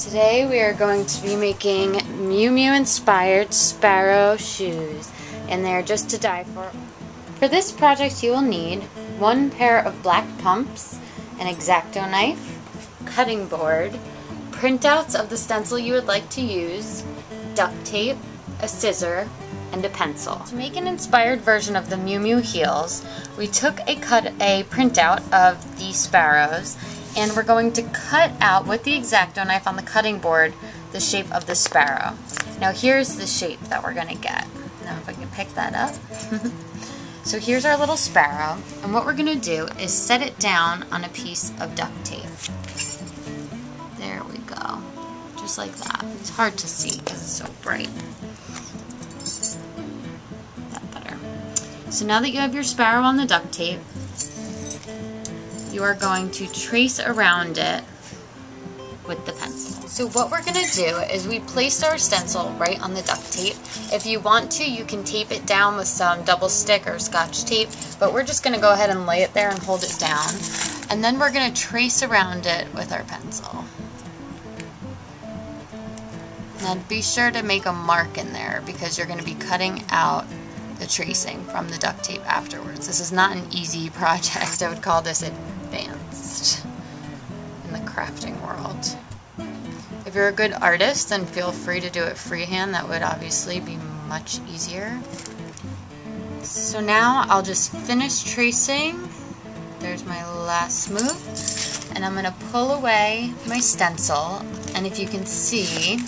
Today we are going to be making Mew Mew inspired sparrow shoes, and they are just to die for. For this project you will need one pair of black pumps, an X-Acto knife, cutting board, printouts of the stencil you would like to use, duct tape, a scissor, and a pencil. To make an inspired version of the Mew Mew heels, we took a printout of the sparrows, and we're going to cut out with the X-Acto knife on the cutting board the shape of the sparrow. Now here's the shape that we're going to get. Now if I can pick that up. So here's our little sparrow, and what we're going to do is set it down on a piece of duct tape. There we go. Just like that. It's hard to see because it's so bright. That better. So now that you have your sparrow on the duct tape, you are going to trace around it with the pencil. So what we're going to do is we placed our stencil right on the duct tape. If you want to, you can tape it down with some double stick or scotch tape, but we're just going to go ahead and lay it there and hold it down. And then we're going to trace around it with our pencil. And be sure to make a mark in there because you're going to be cutting out the tracing from the duct tape afterwards. This is not an easy project. I would call this advanced in the crafting world. If you're a good artist, then feel free to do it freehand. That would obviously be much easier. So now I'll just finish tracing. There's my last move. And I'm going to pull away my stencil. And if you can see,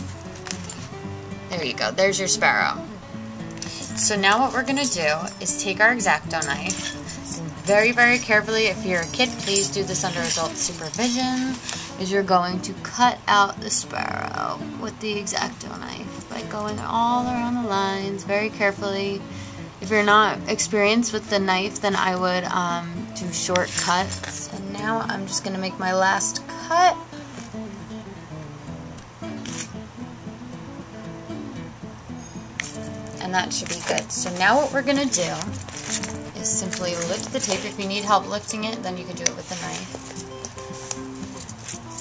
there you go, there's your sparrow. So now what we're going to do is take our X-Acto knife, and very, very carefully, if you're a kid, please do this under adult supervision, is you're going to cut out the sparrow with the X-Acto knife by going all around the lines very carefully. If you're not experienced with the knife, then I would do shortcuts. And now I'm just going to make my last cut. And that should be good. So now what we're going to do is simply lift the tape. If you need help lifting it, then you can do it with the knife.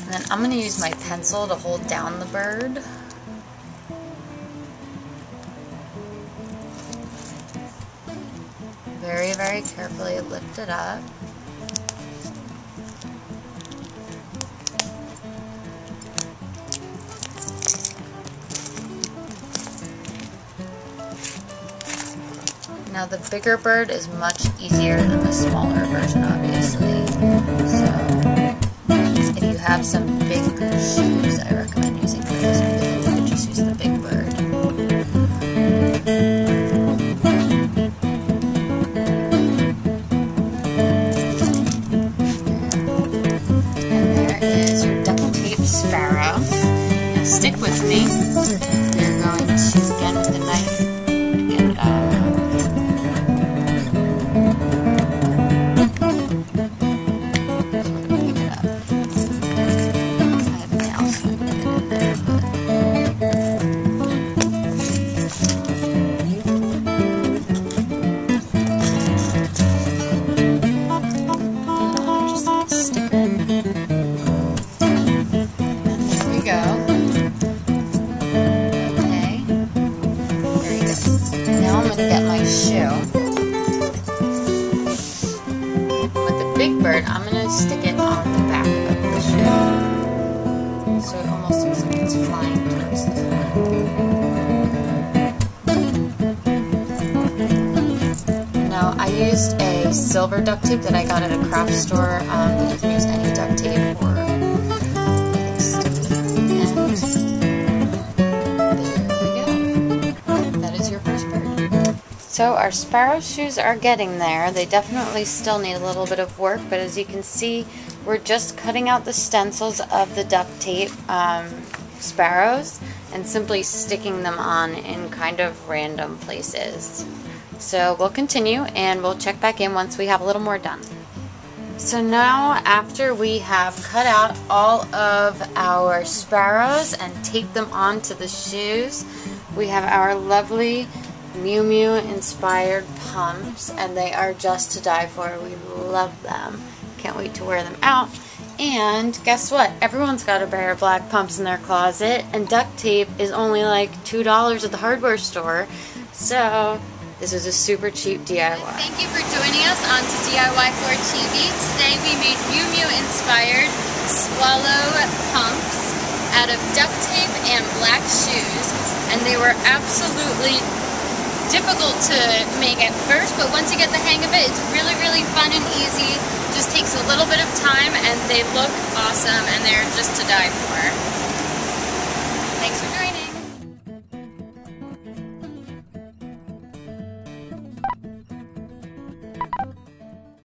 And then I'm going to use my pencil to hold down the bird. Very, very carefully lift it up. Now the bigger bird is much easier than the smaller version, obviously. So if you have some big shoes, I recommend using those because you can just use the big bird. And there is your duct tape sparrow. Now stick with me. You're going to, again with the knife, get it out. Get my shoe. With the big bird, I'm going to stick it on the back of the shoe. So it almost looks like it's flying towards the front. Now, I used a silver duct tape that I got at a craft store. You can use any duct tape or anything sticky. And there we go. That is your first bird. So our sparrow shoes are getting there. They definitely still need a little bit of work, but as you can see, we're just cutting out the stencils of the duct tape sparrows and simply sticking them on in kind of random places. So we'll continue and we'll check back in once we have a little more done. So now after we have cut out all of our sparrows and taped them onto the shoes, we have our lovely Mew Mew inspired pumps, and they are just to die for. We love them. Can't wait to wear them out. And guess what? Everyone's got a pair of black pumps in their closet, and duct tape is only like $2 at the hardware store. So this is a super cheap DIY. Thank you for joining us on to DIY for TV. Today we made Mew Mew inspired swallow pumps out of duct tape and black shoes, and they were absolutely difficult to make at first, but once you get the hang of it, it's really, really fun and easy. Just takes a little bit of time, and they look awesome, and they're just to die for.